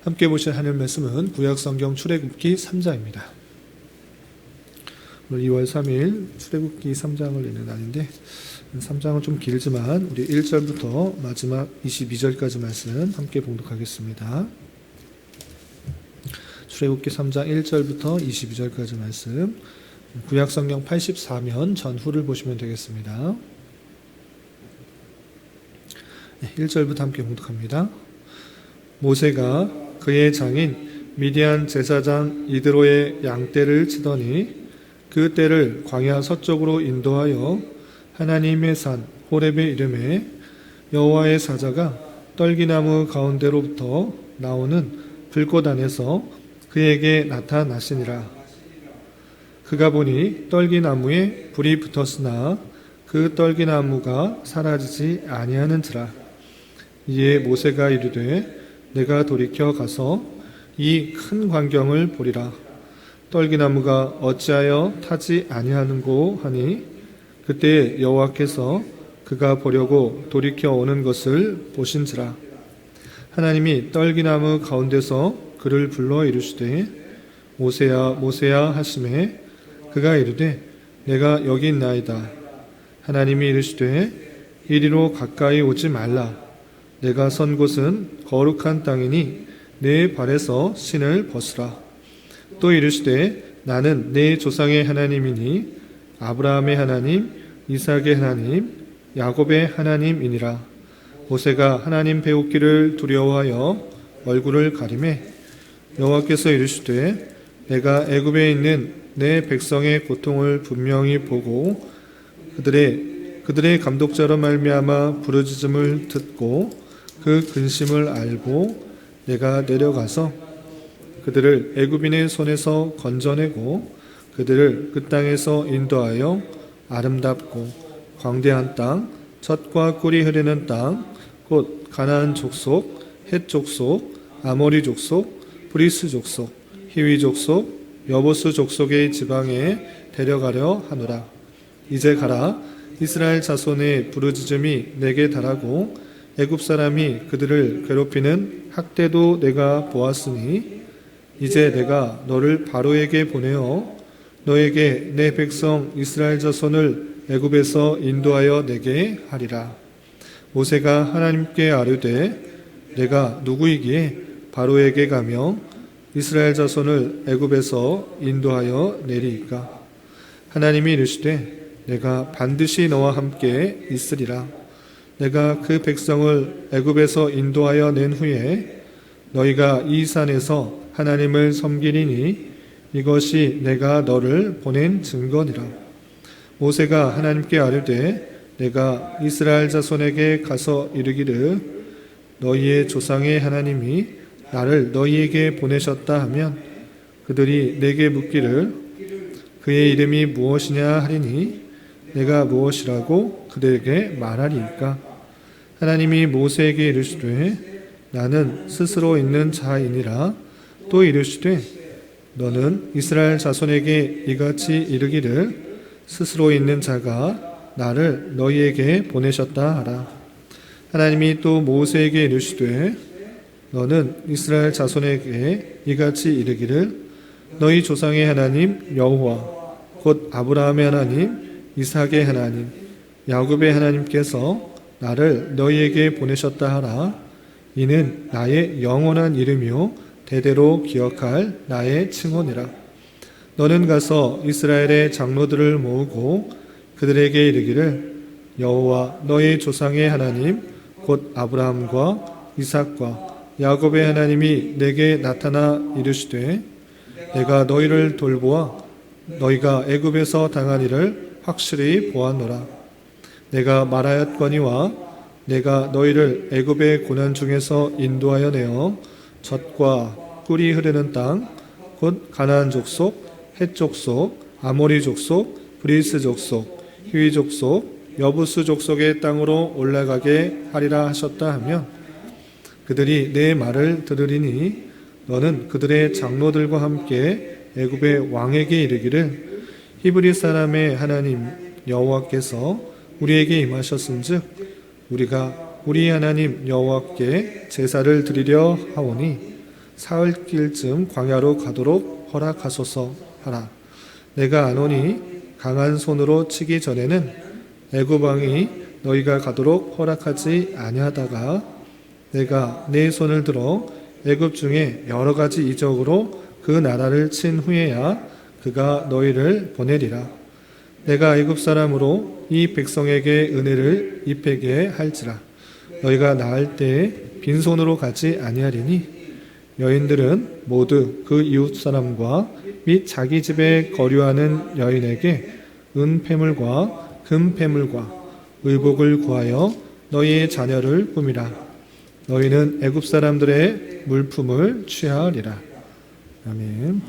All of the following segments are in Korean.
함께 보실 하늘 말씀은 구약성경 출애굽기 3장입니다. 오늘 2월 3일 출애굽기 3장을 읽는 날인데 3장은 좀 길지만 우리 1절부터 마지막 22절까지 말씀 함께 봉독하겠습니다. 출애굽기 3장 1절부터 22절까지 말씀, 구약성경 84면 전후를 보시면 되겠습니다. 1절부터 함께 봉독합니다. 모세가 그의 장인 미디안 제사장 이드로의 양떼를 치더니 그 떼를 광야 서쪽으로 인도하여 하나님의 산 호렙의 이름에 여호와의 사자가 떨기나무 가운데로부터 나오는 불꽃 안에서 그에게 나타나시니라. 그가 보니 떨기나무에 불이 붙었으나 그 떨기나무가 사라지지 아니하는지라. 이에 모세가 이르되 내가 돌이켜 가서 이 큰 광경을 보리라. 떨기나무가 어찌하여 타지 아니하는고 하니 그때 여호와께서 그가 보려고 돌이켜 오는 것을 보신지라. 하나님이 떨기나무 가운데서 그를 불러 이르시되 모세야 모세야 하시매 그가 이르되 내가 여기 있나이다. 하나님이 이르시되 이리로 가까이 오지 말라. 내가 선 곳은 거룩한 땅이니 내 발에서 신을 벗으라. 또 이르시되 나는 내 조상의 하나님이니 아브라함의 하나님, 이삭의 하나님, 야곱의 하나님이니라. 모세가 하나님 배우기를 두려워하여 얼굴을 가리매 여호와께서 이르시되 내가 애굽에 있는 내 백성의 고통을 분명히 보고 그들의 감독자로 말미암아 부르짖음을 듣고 그 근심을 알고 내가 내려가서 그들을 애굽인의 손에서 건져내고 그들을 그 땅에서 인도하여 아름답고 광대한 땅, 젖과 꿀이 흐르는 땅, 곧 가나안 족속, 헷 족속, 아모리 족속, 브리스 족속, 히위 족속, 여보스 족속의 지방에 데려가려 하노라. 이제 가라. 이스라엘 자손의 부르짖음이 내게 달하고 애굽 사람이 그들을 괴롭히는 학대도 내가 보았으니 이제 내가 너를 바로에게 보내어 너에게 내 백성 이스라엘 자손을 애굽에서 인도하여 내게 하리라. 모세가 하나님께 아뢰되 내가 누구이기에 바로에게 가며 이스라엘 자손을 애굽에서 인도하여 내리이까. 하나님이 이르시되 내가 반드시 너와 함께 있으리라. 내가 그 백성을 애굽에서 인도하여 낸 후에 너희가 이 산에서 하나님을 섬기리니 이것이 내가 너를 보낸 증거니라. 모세가 하나님께 아뢰되 내가 이스라엘 자손에게 가서 이르기를 너희의 조상의 하나님이 나를 너희에게 보내셨다 하면 그들이 내게 묻기를 그의 이름이 무엇이냐 하리니 내가 무엇이라고 그들에게 말하리이까. 하나님이 모세에게 이르시되 나는 스스로 있는 자이니라. 또 이르시되 너는 이스라엘 자손에게 이같이 이르기를 스스로 있는 자가 나를 너희에게 보내셨다 하라. 하나님이 또 모세에게 이르시되 너는 이스라엘 자손에게 이같이 이르기를 너희 조상의 하나님 여호와 곧 아브라함의 하나님, 이삭의 하나님, 야곱의 하나님께서 나를 너희에게 보내셨다 하라. 이는 나의 영원한 이름이요 대대로 기억할 나의 칭호니라. 너는 가서 이스라엘의 장로들을 모으고 그들에게 이르기를 여호와 너희 조상의 하나님 곧 아브라함과 이삭과 야곱의 하나님이 내게 나타나 이르시되 내가 너희를 돌보아 너희가 애굽에서 당한 일을 확실히 보았노라. 내가 말하였거니와 내가 너희를 애굽의 고난 중에서 인도하여 내어 젖과 꿀이 흐르는 땅 곧 가나안 족속, 헷 족속, 아모리 족속, 브리스 족속, 히위 족속, 여부스 족속의 땅으로 올라가게 하리라 하셨다 하며 그들이 내 말을 들으리니 너는 그들의 장로들과 함께 애굽의 왕에게 이르기를 히브리 사람의 하나님 여호와께서 우리에게 임하셨은즉 우리가 우리 하나님 여호와께 제사를 드리려 하오니 사흘길쯤 광야로 가도록 허락하소서 하라. 내가 아노니 강한 손으로 치기 전에는 애굽 왕이 너희가 가도록 허락하지 아니하다가 내가 내 손을 들어 애굽 중에 여러 가지 이적으로 그 나라를 친 후에야 그가 너희를 보내리라. 내가 애굽 사람으로 이 백성에게 은혜를 입히게 할지라. 너희가 나을 때 빈손으로 가지 아니하리니 여인들은 모두 그 이웃 사람과 및 자기 집에 거류하는 여인에게 은폐물과 금폐물과 의복을 구하여 너희의 자녀를 꾸미라. 너희는 애굽 사람들의 물품을 취하리라. 아멘.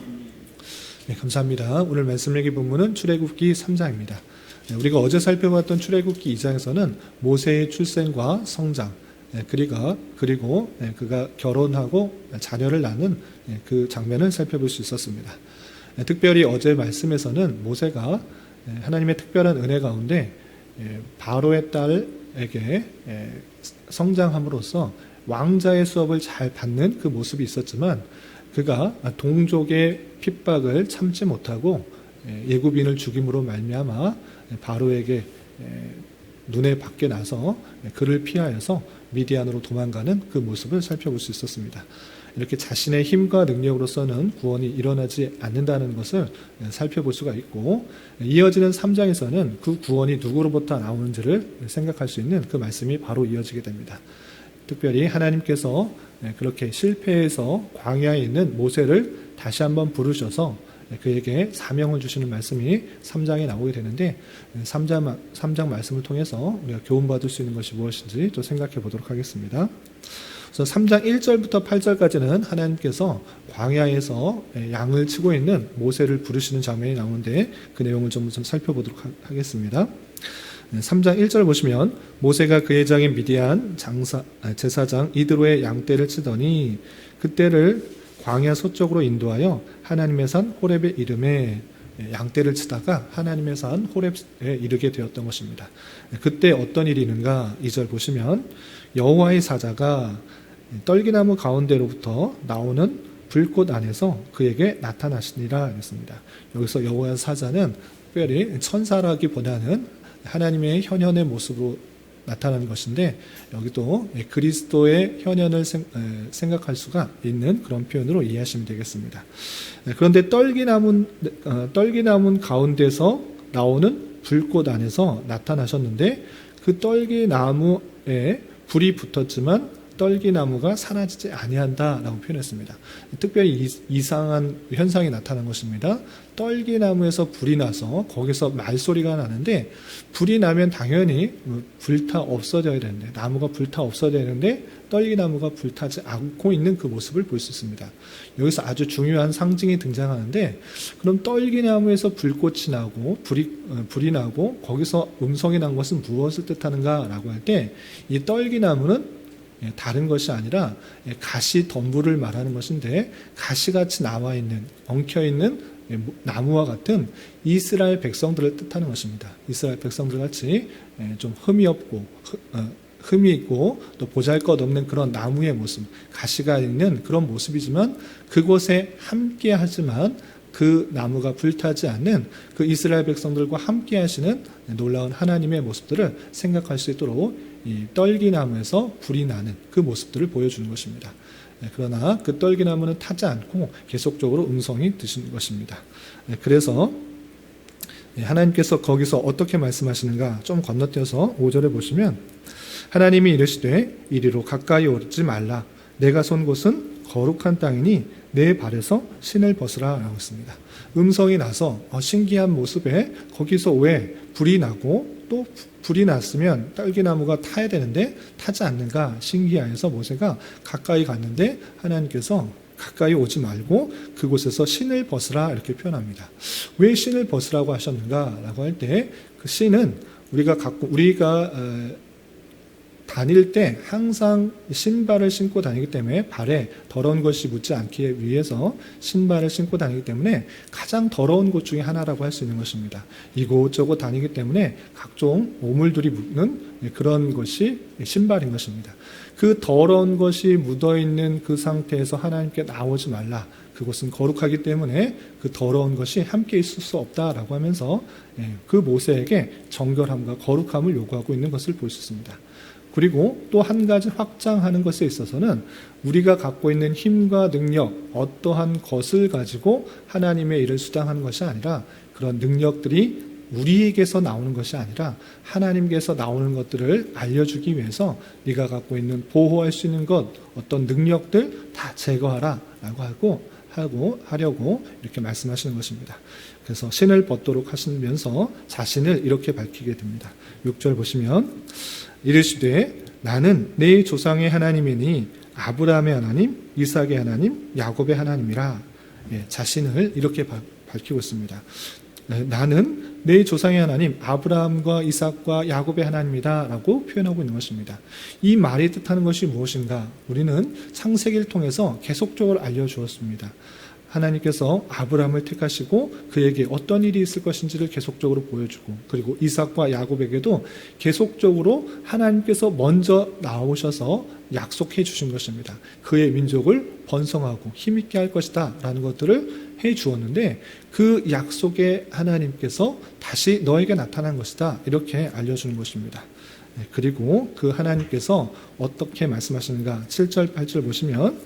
네, 감사합니다. 오늘 말씀 읽기 본문은 출애굽기 3장입니다. 네, 우리가 어제 살펴봤던 출애굽기 2장에서는 모세의 출생과 성장, 그리고 그가 결혼하고 자녀를 낳는 그 장면을 살펴볼 수 있었습니다. 특별히 어제 말씀에서는 모세가 하나님의 특별한 은혜 가운데 바로의 딸에게 성장함으로써 왕자의 수업을 잘 받는 그 모습이 있었지만 그가 동족의 핍박을 참지 못하고 예굽인을 죽임으로 말미암아 바로에게 눈에 밖에 나서 그를 피하여서 미디안으로 도망가는 그 모습을 살펴볼 수 있었습니다. 이렇게 자신의 힘과 능력으로서는 구원이 일어나지 않는다는 것을 살펴볼 수가 있고, 이어지는 3장에서는 그 구원이 누구로부터 나오는지를 생각할 수 있는 그 말씀이 바로 이어지게 됩니다. 특별히 하나님께서 그렇게 실패해서 광야에 있는 모세를 다시 한번 부르셔서 그에게 사명을 주시는 말씀이 3장에 나오게 되는데, 3장 말씀을 통해서 우리가 교훈받을 수 있는 것이 무엇인지 또 생각해 보도록 하겠습니다. 그래서 3장 1절부터 8절까지는 하나님께서 광야에서 양을 치고 있는 모세를 부르시는 장면이 나오는데 그 내용을 좀 살펴보도록 하겠습니다. 3장 1절 보시면 모세가 그의 장인 미디안 제사장 이드로의 양떼를 치더니 그떼를 광야 서쪽으로 인도하여 하나님의 산 호렙에 이름에 양떼를 치다가 하나님의 산 호렙에 이르게 되었던 것입니다. 그때 어떤 일이 있는가 2절 보시면 여호와의 사자가 떨기나무 가운데로부터 나오는 불꽃 안에서 그에게 나타나시니라 했습니다. 여기서 여호와의 사자는 특별히 천사라기보다는 하나님의 현현의 모습으로 나타나는 것인데, 여기도 그리스도의 현현을 생각할 수가 있는 그런 표현으로 이해하시면 되겠습니다. 그런데 떨기나무 가운데서 나오는 불꽃 안에서 나타나셨는데 그 떨기나무에 불이 붙었지만 떨기나무가 사라지지 아니한다라고 표현했습니다. 특별히 이상한 현상이 나타난 것입니다. 떨기나무에서 불이 나서 거기서 말소리가 나는데, 불이 나면 당연히 불타 없어져야 되는데, 나무가 불타 없어져야 되는데 떨기나무가 불타지 않고 있는 그 모습을 볼 수 있습니다. 여기서 아주 중요한 상징이 등장하는데, 그럼 떨기나무에서 불꽃이 나고 불이 나고 거기서 음성이 난 것은 무엇을 뜻하는가라고 할 때, 이 떨기나무는 다른 것이 아니라 가시 덤불을 말하는 것인데, 가시같이 나와있는 엉켜있는 나무와 같은 이스라엘 백성들을 뜻하는 것입니다. 이스라엘 백성들 같이 좀 흠이 있고 또 보잘것없는 그런 나무의 모습, 가시가 있는 그런 모습이지만 그곳에 함께 하지만 그 나무가 불타지 않는 그 이스라엘 백성들과 함께 하시는 놀라운 하나님의 모습들을 생각할 수 있도록 이 떨기나무에서 불이 나는 그 모습들을 보여주는 것입니다. 그러나 그 떨기나무는 타지 않고 계속적으로 음성이 드시는 것입니다. 그래서 하나님께서 거기서 어떻게 말씀하시는가 좀 건너뛰어서 5절에 보시면, 하나님이 이르시되 이리로 가까이 오지 말라. 내가 선 곳은 거룩한 땅이니 내 발에서 신을 벗으라 라고 했습니다. 음성이 나서 신기한 모습에 거기서 왜 불이 나고 또 불이 났으면 떨기나무가 타야 되는데 타지 않는가 신기하여서 모세가 가까이 갔는데 하나님께서 가까이 오지 말고 그곳에서 신을 벗으라 이렇게 표현합니다. 왜 신을 벗으라고 하셨는가 라고 할 때, 그 신은 우리가 다닐 때 항상 신발을 신고 다니기 때문에 발에 더러운 것이 묻지 않기 위해서 신발을 신고 다니기 때문에 가장 더러운 곳 중에 하나라고 할 수 있는 것입니다. 이곳저곳 다니기 때문에 각종 오물들이 묻는 그런 것이 신발인 것입니다. 그 더러운 것이 묻어있는 그 상태에서 하나님께 나오지 말라. 그곳은 거룩하기 때문에 그 더러운 것이 함께 있을 수 없다라고 하면서 그 모세에게 정결함과 거룩함을 요구하고 있는 것을 볼 수 있습니다. 그리고 또 한 가지 확장하는 것에 있어서는 우리가 갖고 있는 힘과 능력, 어떠한 것을 가지고 하나님의 일을 수당하는 것이 아니라 그런 능력들이 우리에게서 나오는 것이 아니라 하나님께서 나오는 것들을 알려주기 위해서 네가 갖고 있는 보호할 수 있는 것, 어떤 능력들 다 제거하라 라고 하려고 이렇게 말씀하시는 것입니다. 그래서 신을 벗도록 하시면서 자신을 이렇게 밝히게 됩니다. 6절 보시면 이르시되 나는 내 조상의 하나님이니 아브라함의 하나님, 이삭의 하나님, 야곱의 하나님이라. 자신을 이렇게 밝히고 있습니다. 나는 내 조상의 하나님 아브라함과 이삭과 야곱의 하나님이다 라고 표현하고 있는 것입니다. 이 말이 뜻하는 것이 무엇인가? 우리는 창세기를 통해서 계속적으로 알려주었습니다. 하나님께서 아브라함을 택하시고 그에게 어떤 일이 있을 것인지를 계속적으로 보여주고, 그리고 이삭과 야곱에게도 계속적으로 하나님께서 먼저 나오셔서 약속해 주신 것입니다. 그의 민족을 번성하고 힘있게 할 것이다 라는 것들을 해 주었는데, 그 약속에 하나님께서 다시 너에게 나타난 것이다 이렇게 알려주는 것입니다. 그리고 그 하나님께서 어떻게 말씀하시는가? 7절 8절 보시면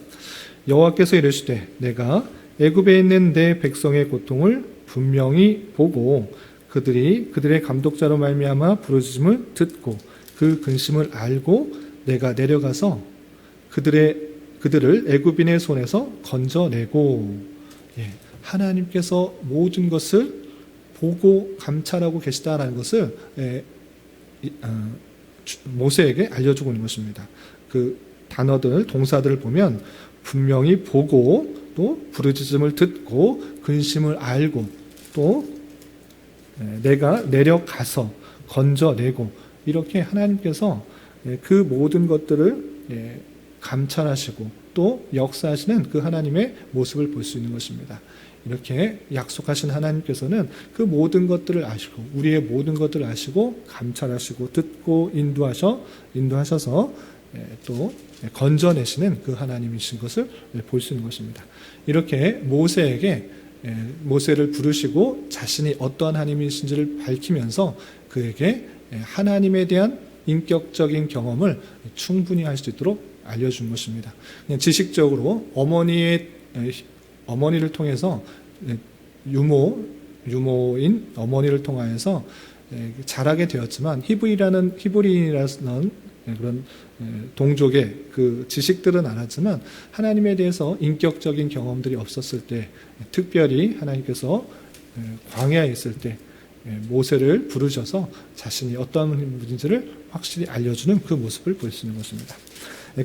여호와께서 이르시되 내가 애굽에 있는 내 백성의 고통을 분명히 보고 그들의 감독자로 말미암아 부르짖음을 듣고 그 근심을 알고 내가 내려가서 그들을 애굽인의 손에서 건져내고. 하나님께서 모든 것을 보고 감찰하고 계시다라는 것을 모세에게 알려주고 있는 것입니다. 그 단어들, 동사들을 보면 분명히 보고, 또 부르짖음을 듣고, 근심을 알고, 또 내가 내려가서 건져내고, 이렇게 하나님께서 그 모든 것들을 감찰하시고 또 역사하시는 그 하나님의 모습을 볼 수 있는 것입니다. 이렇게 약속하신 하나님께서는 그 모든 것들을 아시고, 우리의 모든 것들을 아시고 감찰하시고 듣고 인도하셔서 또 건져내시는 그 하나님이신 것을 볼 수 있는 것입니다. 이렇게 모세를 부르시고 자신이 어떠한 하나님이신지를 밝히면서 그에게 하나님에 대한 인격적인 경험을 충분히 할 수 있도록 알려준 것입니다. 그냥 지식적으로 어머니를 통해서 유모인 어머니를 통하여서 자라게 되었지만 히브리인이라는 그런 동족의 그 지식들은 알았지만 하나님에 대해서 인격적인 경험들이 없었을 때, 특별히 하나님께서 광야에 있을 때 모세를 부르셔서 자신이 어떠한 분인지를 확실히 알려주는 그 모습을 볼 수 있는 것입니다.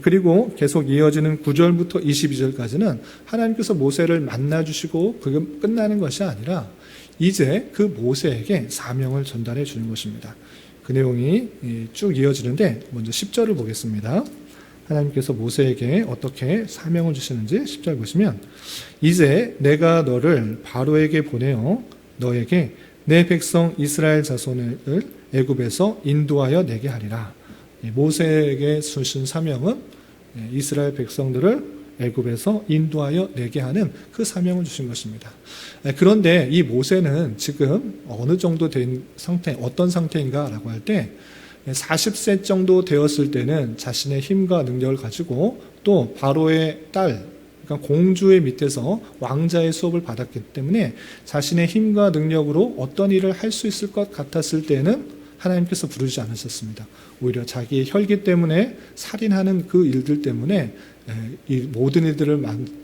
그리고 계속 이어지는 9절부터 22절까지는 하나님께서 모세를 만나주시고 그게 끝나는 것이 아니라 이제 그 모세에게 사명을 전달해 주는 것입니다. 그 내용이 쭉 이어지는데 먼저 10절을 보겠습니다. 하나님께서 모세에게 어떻게 사명을 주시는지 10절 보시면 이제 내가 너를 바로에게 보내어 너에게 내 백성 이스라엘 자손을 애굽에서 인도하여 내게 하리라. 모세에게 주신 사명은 이스라엘 백성들을 애굽에서 인도하여 내게 하는 그 사명을 주신 것입니다. 그런데 이 모세는 지금 어느 정도 된 상태, 어떤 상태인가라고 할 때 40세 정도 되었을 때는 자신의 힘과 능력을 가지고 또 바로의 딸, 그러니까 공주의 밑에서 왕자의 수업을 받았기 때문에 자신의 힘과 능력으로 어떤 일을 할 수 있을 것 같았을 때는 하나님께서 부르지 않으셨습니다. 오히려 자기의 혈기 때문에 살인하는 그 일들 때문에 이 모든 일들을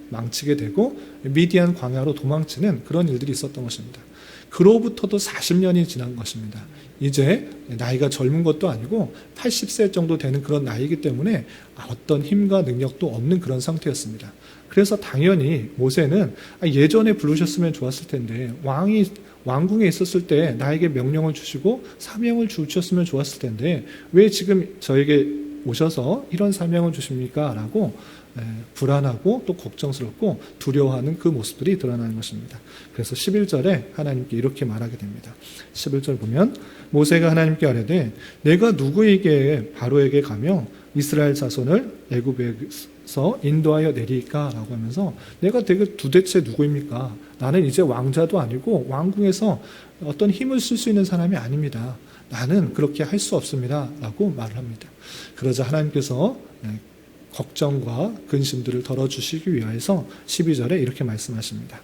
망치게 되고 미디안 광야로 도망치는 그런 일들이 있었던 것입니다. 그로부터도 40년이 지난 것입니다. 이제 나이가 젊은 것도 아니고 80세 정도 되는 그런 나이이기 때문에 어떤 힘과 능력도 없는 그런 상태였습니다. 그래서 당연히 모세는 예전에 부르셨으면 좋았을 텐데, 왕궁에 있었을 때 나에게 명령을 주시고 사명을 주셨으면 좋았을 텐데 왜 지금 저에게 오셔서 이런 사명을 주십니까? 라고 불안하고 또 걱정스럽고 두려워하는 그 모습들이 드러나는 것입니다. 그래서 11절에 하나님께 이렇게 말하게 됩니다. 11절 보면 모세가 하나님께 아뢰되 내가 누구에게 바로에게 가며 이스라엘 자손을 애굽에서 인도하여 내리까? 라고 하면서 내가 도대체 누구입니까? 나는 이제 왕자도 아니고 왕궁에서 어떤 힘을 쓸 수 있는 사람이 아닙니다. 나는 그렇게 할 수 없습니다. 라고 말을 합니다. 그러자 하나님께서 걱정과 근심들을 덜어주시기 위해서 12절에 이렇게 말씀하십니다.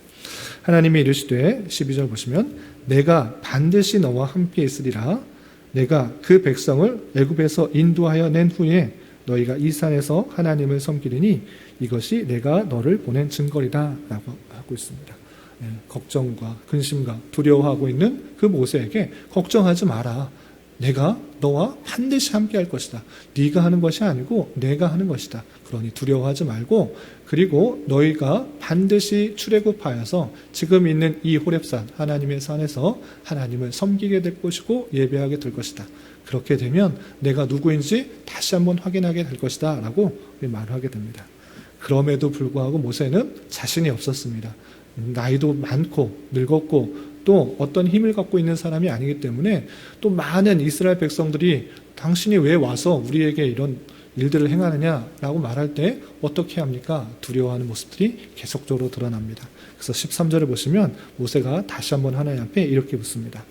하나님이 이르시되 12절 보시면 내가 반드시 너와 함께 있으리라. 내가 그 백성을 애굽에서 인도하여 낸 후에 너희가 이 산에서 하나님을 섬기리니 이것이 내가 너를 보낸 증거리다 라고 하고 있습니다. 걱정과 근심과 두려워하고 있는 그 모세에게 걱정하지 마라. 내가 너와 반드시 함께 할 것이다. 네가 하는 것이 아니고 내가 하는 것이다. 그러니 두려워하지 말고 그리고 너희가 반드시 출애굽하여서 지금 있는 이 호렙산 하나님의 산에서 하나님을 섬기게 될 것이고 예배하게 될 것이다. 그렇게 되면 내가 누구인지 다시 한번 확인하게 될 것이다 라고 말을 하게 됩니다. 그럼에도 불구하고 모세는 자신이 없었습니다. 나이도 많고 늙었고 또 어떤 힘을 갖고 있는 사람이 아니기 때문에 또 많은 이스라엘 백성들이 당신이 왜 와서 우리에게 이런 일들을 행하느냐라고 말할 때 어떻게 합니까? 두려워하는 모습들이 계속적으로 드러납니다. 그래서 13절을 보시면 모세가 다시 한번 하나님 앞에 이렇게 묻습니다.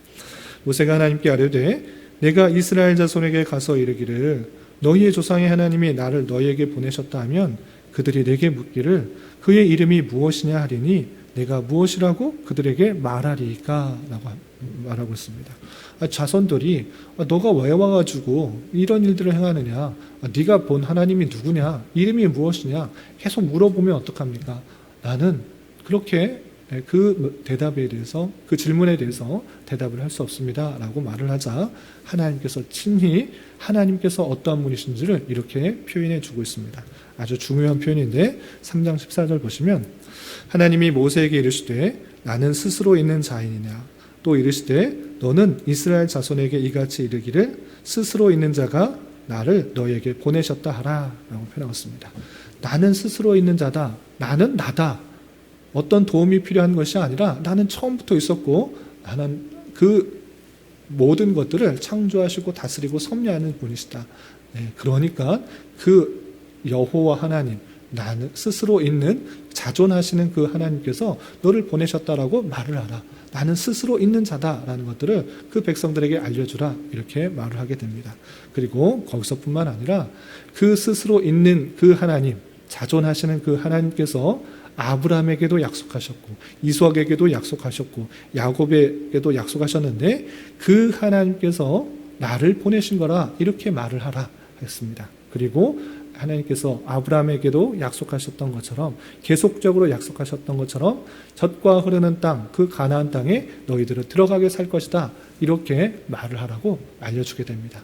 모세가 하나님께 아뢰되 내가 이스라엘 자손에게 가서 이르기를 너희의 조상의 하나님이 나를 너희에게 보내셨다 하면 그들이 내게 묻기를 그의 이름이 무엇이냐 하리니 내가 무엇이라고 그들에게 말하리까? 라고 말하고 있습니다. 자손들이 너가 왜 와가지고 이런 일들을 행하느냐? 네가 본 하나님이 누구냐? 이름이 무엇이냐? 계속 물어보면 어떡합니까? 나는 그렇게 그 대답에 대해서 그 질문에 대해서 대답을 할 수 없습니다. 라고 말을 하자 하나님께서 친히 하나님께서 어떠한 분이신지를 이렇게 표현해 주고 있습니다. 아주 중요한 표현인데 3장 14절 보시면 하나님이 모세에게 이르시되 나는 스스로 있는 자이냐 또 이르시되 너는 이스라엘 자손에게 이같이 이르기를 스스로 있는 자가 나를 너에게 보내셨다 하라 라고 표현하고 있습니다. 나는 스스로 있는 자다. 나는 나다. 어떤 도움이 필요한 것이 아니라 나는 처음부터 있었고 나는 그 모든 것들을 창조하시고 다스리고 섭리하는 분이시다. 그러니까 그 여호와 하나님 나는 스스로 있는 자존하시는 그 하나님께서 너를 보내셨다라고 말을 하라. 나는 스스로 있는 자다라는 것들을 그 백성들에게 알려주라 이렇게 말을 하게 됩니다. 그리고 거기서뿐만 아니라 그 스스로 있는 그 하나님 자존하시는 그 하나님께서 아브라함에게도 약속하셨고 이삭에게도 약속하셨고 야곱에게도 약속하셨는데 그 하나님께서 나를 보내신 거라 이렇게 말을 하라 했습니다. 그리고 하나님께서 아브라함에게도 약속하셨던 것처럼 계속적으로 약속하셨던 것처럼 젖과 흐르는 땅, 그 가나안 땅에 너희들은 들어가게 살 것이다. 이렇게 말을 하라고 알려주게 됩니다.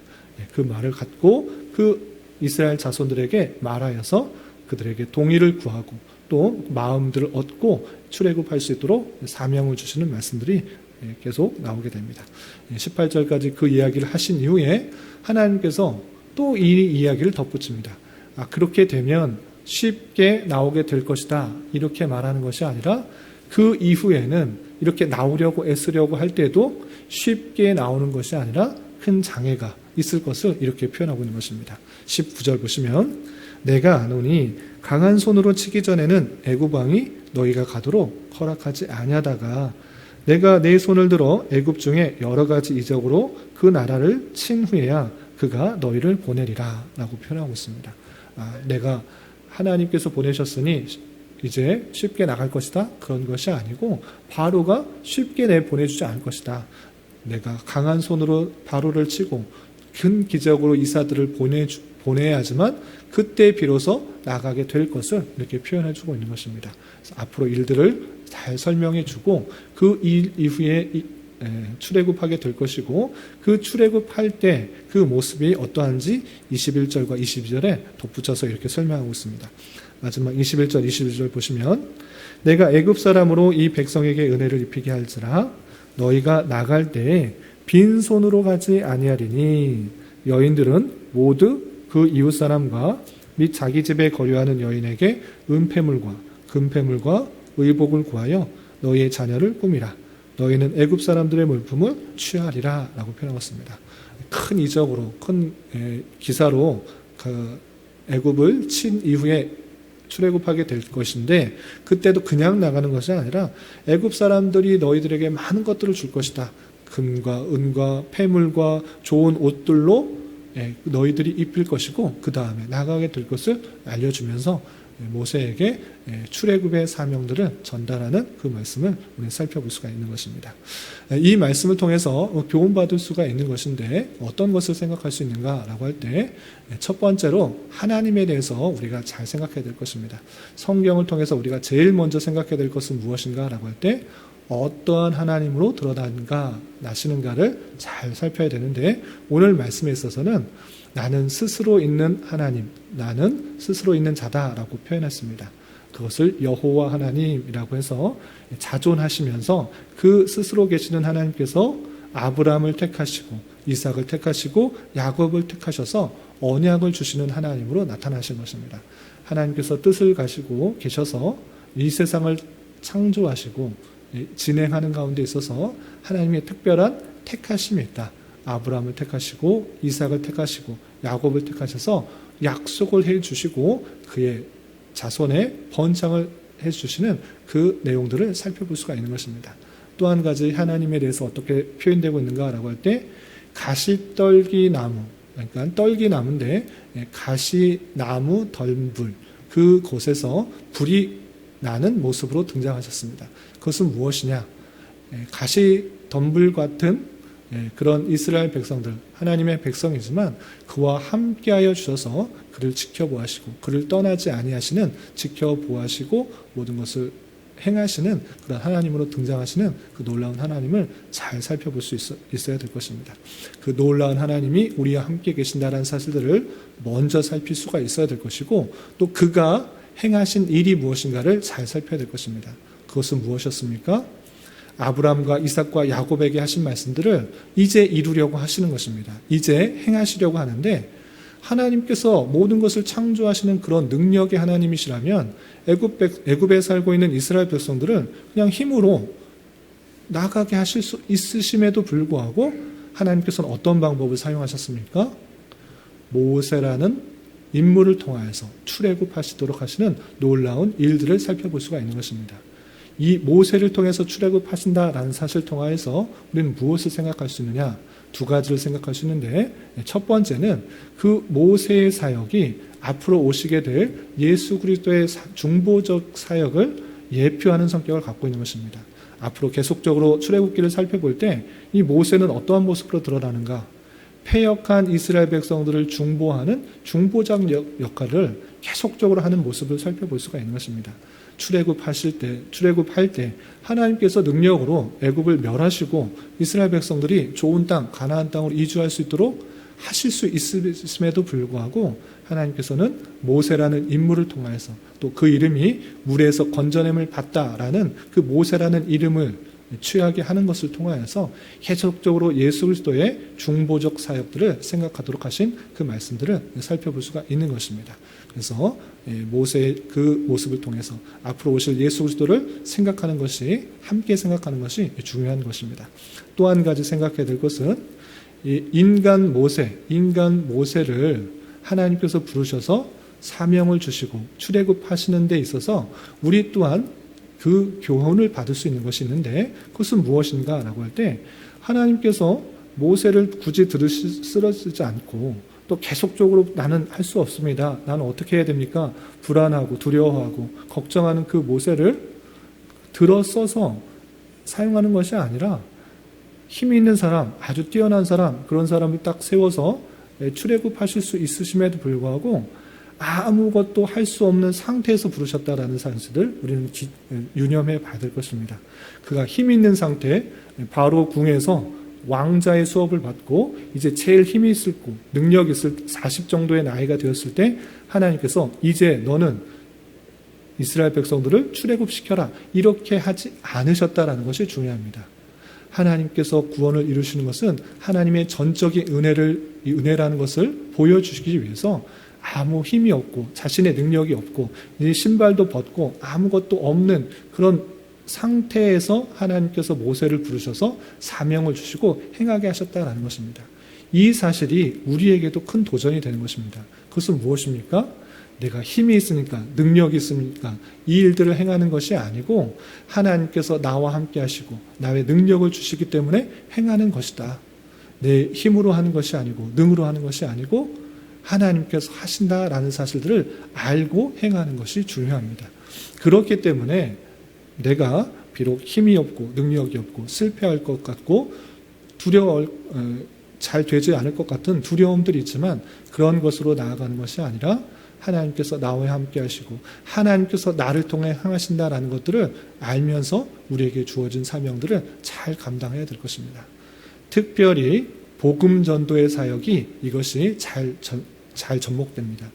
그 말을 갖고 그 이스라엘 자손들에게 말하여서 그들에게 동의를 구하고 또 마음들을 얻고 출애굽할 수 있도록 사명을 주시는 말씀들이 계속 나오게 됩니다. 18절까지 그 이야기를 하신 이후에 하나님께서 또 이 이야기를 덧붙입니다. 그렇게 되면 쉽게 나오게 될 것이다. 이렇게 말하는 것이 아니라 그 이후에는 이렇게 나오려고 애쓰려고 할 때도 쉽게 나오는 것이 아니라 큰 장애가 있을 것을 이렇게 표현하고 있는 것입니다. 19절 보시면 내가 아노니 강한 손으로 치기 전에는 애굽 왕이 너희가 가도록 허락하지 아니하다가 내가 내 손을 들어 애굽 중에 여러 가지 이적으로 그 나라를 친 후에야 그가 너희를 보내리라 라고 표현하고 있습니다. 내가 하나님께서 보내셨으니 이제 쉽게 나갈 것이다 그런 것이 아니고 바로가 쉽게 내보내주지 않을 것이다. 내가 강한 손으로 바로를 치고 큰 기적으로 이사들을 보내야지만 그때 비로소 나가게 될 것을 이렇게 표현해주고 있는 것입니다. 그래서 앞으로 일들을 잘 설명해주고 그 일 이후에 출애굽하게 될 것이고 그 출애굽할 때 그 모습이 어떠한지 21절과 22절에 덧붙여서 이렇게 설명하고 있습니다. 마지막 21절, 22절 보시면 내가 애굽 사람으로 이 백성에게 은혜를 입히게 할지라 너희가 나갈 때에 빈손으로 가지 아니하리니 여인들은 모두 그 이웃 사람과 및 자기 집에 거류하는 여인에게 은폐물과 금폐물과 의복을 구하여 너희의 자녀를 꾸미라. 너희는 애굽 사람들의 물품을 취하리라 라고 표현하고 있습니다. 큰 이적으로 큰 기사로 그 애굽을 친 이후에 출애굽하게 될 것인데, 그때도 그냥 나가는 것이 아니라 애굽 사람들이 너희들에게 많은 것들을 줄 것이다. 금과 은과 폐물과 좋은 옷들로 너희들이 입힐 것이고, 그 다음에 나가게 될 것을 알려주면서 모세에게 출애굽의 사명들을 전달하는 그 말씀을 우리는 살펴볼 수가 있는 것입니다. 이 말씀을 통해서 교훈받을 수가 있는 것인데, 어떤 것을 생각할 수 있는가라고 할 때, 첫 번째로 하나님에 대해서 우리가 잘 생각해야 될 것입니다. 성경을 통해서 우리가 제일 먼저 생각해야 될 것은 무엇인가라고 할 때, 어떠한 하나님으로 드러나시는가를 잘 살펴야 되는데, 오늘 말씀에 있어서는 나는 스스로 있는 하나님, 나는 스스로 있는 자다라고 표현했습니다. 그것을 여호와 하나님이라고 해서 자존하시면서 그 스스로 계시는 하나님께서 아브라함을 택하시고 이삭을 택하시고 야곱을 택하셔서 언약을 주시는 하나님으로 나타나신 것입니다. 하나님께서 뜻을 가지고 계셔서 이 세상을 창조하시고 진행하는 가운데 있어서 하나님의 특별한 택하심이 있다. 아브라함을 택하시고 이삭을 택하시고 야곱을 택하셔서 약속을 해주시고 그의 자손의 번창을 해주시는 그 내용들을 살펴볼 수가 있는 것입니다. 또 한 가지 하나님에 대해서 어떻게 표현되고 있는가라고 할 때, 가시떨기나무, 그러니까 떨기나무인데 가시나무 덜불, 그곳에서 불이 나는 모습으로 등장하셨습니다. 그것은 무엇이냐? 가시덤불 같은 그런 이스라엘 백성들, 하나님의 백성이지만 그와 함께하여 주셔서 그를 지켜보시고 그를 떠나지 아니하시는, 지켜보시고 모든 것을 행하시는 그런 하나님으로 등장하시는 그 놀라운 하나님을 잘 살펴볼 수 있어야 될 것입니다. 그 놀라운 하나님이 우리와 함께 계신다는 사실들을 먼저 살필 수가 있어야 될 것이고, 또 그가 행하신 일이 무엇인가를 잘 살펴야 될 것입니다. 그것은 무엇이었습니까? 아브라함과 이삭과 야곱에게 하신 말씀들을 이제 이루려고 하시는 것입니다. 이제 행하시려고 하는데, 하나님께서 모든 것을 창조하시는 그런 능력의 하나님이시라면 애굽에 살고 있는 이스라엘 백성들을 그냥 힘으로 나가게 하실 수 있으심에도 불구하고 하나님께서는 어떤 방법을 사용하셨습니까? 모세라는 인물을 통하여서 출애굽하시도록 하시는 놀라운 일들을 살펴볼 수가 있는 것입니다. 이 모세를 통해서 출애굽하신다라는 사실을 통하여서 우리는 무엇을 생각할 수 있느냐? 두 가지를 생각할 수 있는데, 첫 번째는 그 모세의 사역이 앞으로 오시게 될 예수 그리스도의 중보적 사역을 예표하는 성격을 갖고 있는 것입니다. 앞으로 계속적으로 출애굽기를 살펴볼 때 이 모세는 어떠한 모습으로 드러나는가? 패역한 이스라엘 백성들을 중보하는 중보적 역할을 계속적으로 하는 모습을 살펴볼 수가 있는 것입니다. 출애굽할 때 하나님께서 능력으로 애굽을 멸하시고 이스라엘 백성들이 좋은 땅, 가나안 땅으로 이주할 수 있도록 하실 수 있음에도 불구하고 하나님께서는 모세라는 인물을 통해서, 또 그 이름이 물에서 건져냄을 받다라는 그 모세라는 이름을 취하게 하는 것을 통하여서 계속적으로 예수 그리스도의 중보적 사역들을 생각하도록 하신 그 말씀들을 살펴볼 수가 있는 것입니다. 그래서 모세의 그 모습을 통해서 앞으로 오실 예수 그리스도를 생각하는 것이, 함께 생각하는 것이 중요한 것입니다. 또 한 가지 생각해야 될 것은 인간 모세를 하나님께서 부르셔서 사명을 주시고 출애굽하시는 데 있어서 우리 또한 그 교훈을 받을 수 있는 것이 있는데, 그것은 무엇인가 라고 할 때, 하나님께서 모세를 굳이 쓰러지지 않고 또 계속적으로 나는 할 수 없습니다, 나는 어떻게 해야 됩니까? 불안하고 두려워하고 걱정하는 그 모세를 들어 써서 사용하는 것이 아니라 힘이 있는 사람, 아주 뛰어난 사람, 그런 사람을 딱 세워서 출애굽하실 수 있으심에도 불구하고 아무것도 할 수 없는 상태에서 부르셨다라는 사실을 우리는 유념해 봐야 될 것입니다. 그가 힘이 있는 상태, 바로 궁에서 왕자의 수업을 받고 이제 제일 힘이 있을 고 능력이 있을 40 정도의 나이가 되었을 때 하나님께서 이제 너는 이스라엘 백성들을 출애굽시켜라, 이렇게 하지 않으셨다라는 것이 중요합니다. 하나님께서 구원을 이루시는 것은 하나님의 전적인 은혜라는 것을 보여주시기 위해서 아무 힘이 없고 자신의 능력이 없고 이제 신발도 벗고 아무것도 없는 그런 상태에서 하나님께서 모세를 부르셔서 사명을 주시고 행하게 하셨다라는 것입니다. 이 사실이 우리에게도 큰 도전이 되는 것입니다. 그것은 무엇입니까? 내가 힘이 있으니까, 능력이 있으니까 이 일들을 행하는 것이 아니고 하나님께서 나와 함께 하시고 나의 능력을 주시기 때문에 행하는 것이다. 내 힘으로 하는 것이 아니고 능으로 하는 것이 아니고 하나님께서 하신다라는 사실들을 알고 행하는 것이 중요합니다. 그렇기 때문에 내가 비록 힘이 없고 능력이 없고 실패할 것 같고 잘 되지 않을 것 같은 두려움들이 있지만 그런 것으로 나아가는 것이 아니라 하나님께서 나와 함께 하시고 하나님께서 나를 통해 행하신다라는 것들을 알면서 우리에게 주어진 사명들을 잘 감당해야 될 것입니다. 특별히 복음 전도의 사역이 이것이 잘 접목됩니다.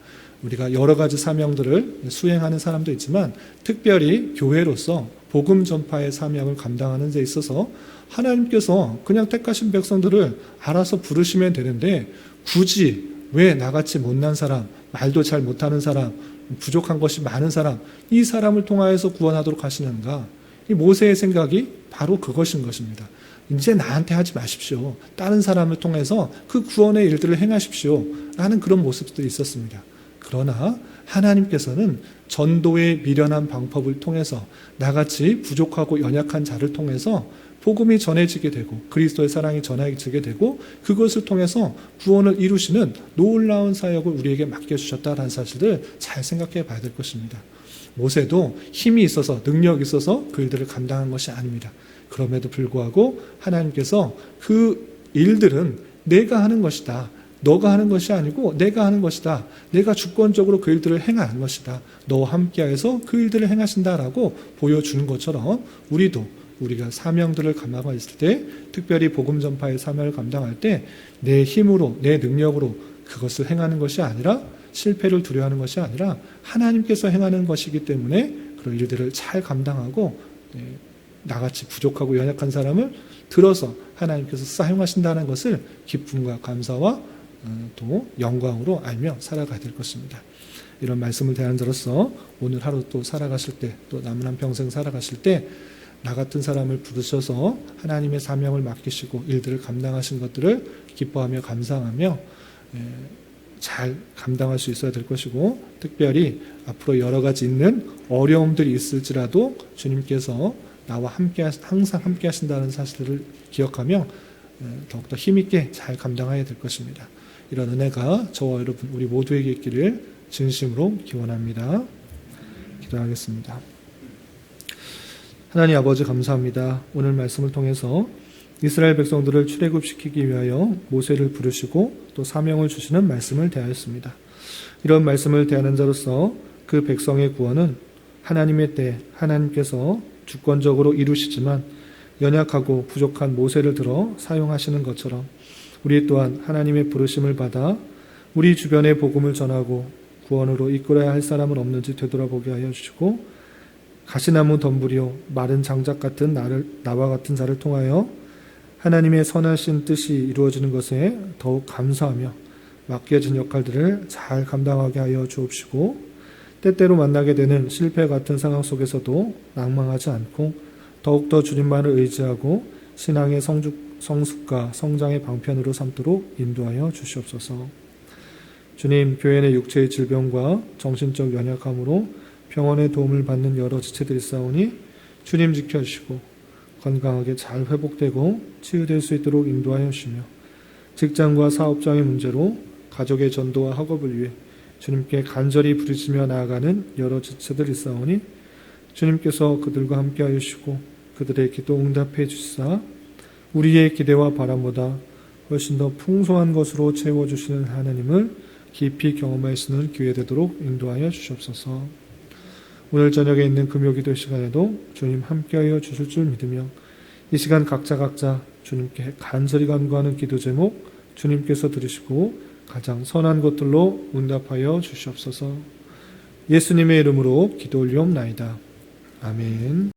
우리가 여러 가지 사명들을 수행하는 사람도 있지만 특별히 교회로서 복음 전파의 사명을 감당하는 데 있어서 하나님께서 그냥 택하신 백성들을 알아서 부르시면 되는데 굳이 왜 나같이 못난 사람, 말도 잘 못하는 사람, 부족한 것이 많은 사람, 이 사람을 통하여서 구원하도록 하시는가? 이 모세의 생각이 바로 그것인 것입니다. 이제 나한테 하지 마십시오. 다른 사람을 통해서 그 구원의 일들을 행하십시오. 라는 그런 모습들이 있었습니다. 그러나 하나님께서는 전도의 미련한 방법을 통해서 나같이 부족하고 연약한 자를 통해서 복음이 전해지게 되고 그리스도의 사랑이 전해지게 되고 그것을 통해서 구원을 이루시는 놀라운 사역을 우리에게 맡겨주셨다는 사실을 잘 생각해 봐야 될 것입니다. 모세도 힘이 있어서 능력이 있어서 그 일들을 감당한 것이 아닙니다. 그럼에도 불구하고 하나님께서 그 일들은 내가 하는 것이다. 너가 하는 것이 아니고 내가 하는 것이다. 내가 주권적으로 그 일들을 행하는 것이다. 너와 함께해서 그 일들을 행하신다라고 보여주는 것처럼 우리가 사명들을 감당하고 있을 때 특별히 복음 전파의 사명을 감당할 때 내 힘으로 내 능력으로 그것을 행하는 것이 아니라 실패를 두려워하는 것이 아니라 하나님께서 행하는 것이기 때문에 그런 일들을 잘 감당하고 나같이 부족하고 연약한 사람을 들어서 하나님께서 사용하신다는 것을 기쁨과 감사와 또 영광으로 알며 살아가야 될 것입니다. 이런 말씀을 대하는 자로서 오늘 하루 또 살아가실 때 또 남은 한 평생 살아가실 때 나 같은 사람을 부르셔서 하나님의 사명을 맡기시고 일들을 감당하신 것들을 기뻐하며 감사하며 잘 감당할 수 있어야 될 것이고 특별히 앞으로 여러 가지 있는 어려움들이 있을지라도 주님께서 나와 함께 항상 함께 하신다는 사실을 기억하며 더욱더 힘있게 잘 감당해야 될 것입니다. 이런 은혜가 저와 여러분 우리 모두에게 있기를 진심으로 기원합니다. 기도하겠습니다. 하나님 아버지 감사합니다. 오늘 말씀을 통해서 이스라엘 백성들을 출애굽시키기 위하여 모세를 부르시고 또 사명을 주시는 말씀을 대하였습니다. 이런 말씀을 대하는 자로서 그 백성의 구원은 하나님의 때 하나님께서 주권적으로 이루시지만 연약하고 부족한 모세를 들어 사용하시는 것처럼 우리 또한 하나님의 부르심을 받아 우리 주변에 복음을 전하고 구원으로 이끌어야 할 사람은 없는지 되돌아보게 하여 주시고 가시나무 덤불이요 마른 장작 같은 나와 같은 자를 통하여 하나님의 선하신 뜻이 이루어지는 것에 더욱 감사하며 맡겨진 역할들을 잘 감당하게 하여 주옵시고 때때로 만나게 되는 실패 같은 상황 속에서도 낭망하지 않고 더욱더 주님만을 의지하고 신앙의 성숙과 성장의 방편으로 삼도록 인도하여 주시옵소서. 주님, 교회 내 육체의 질병과 정신적 연약함으로 병원의 도움을 받는 여러 지체들이 있사오니 주님 지켜주시고 건강하게 잘 회복되고 치유될 수 있도록 인도하여 주시며 직장과 사업장의 문제로 가족의 전도와 학업을 위해 주님께 간절히 부르짖으며 나아가는 여러 지체들이 있사오니 주님께서 그들과 함께하여 주시고 그들의 기도 응답해 주시사 우리의 기대와 바람보다 훨씬 더 풍성한 것으로 채워주시는 하나님을 깊이 경험하시는 기회 되도록 인도하여 주시옵소서. 오늘 저녁에 있는 금요기도 시간에도 주님 함께하여 주실 줄 믿으며 이 시간 각자 주님께 간절히 간구하는 기도 제목 주님께서 들으시고 가장 선한 것들로 응답하여 주시옵소서. 예수님의 이름으로 기도 올리옵나이다. 아멘.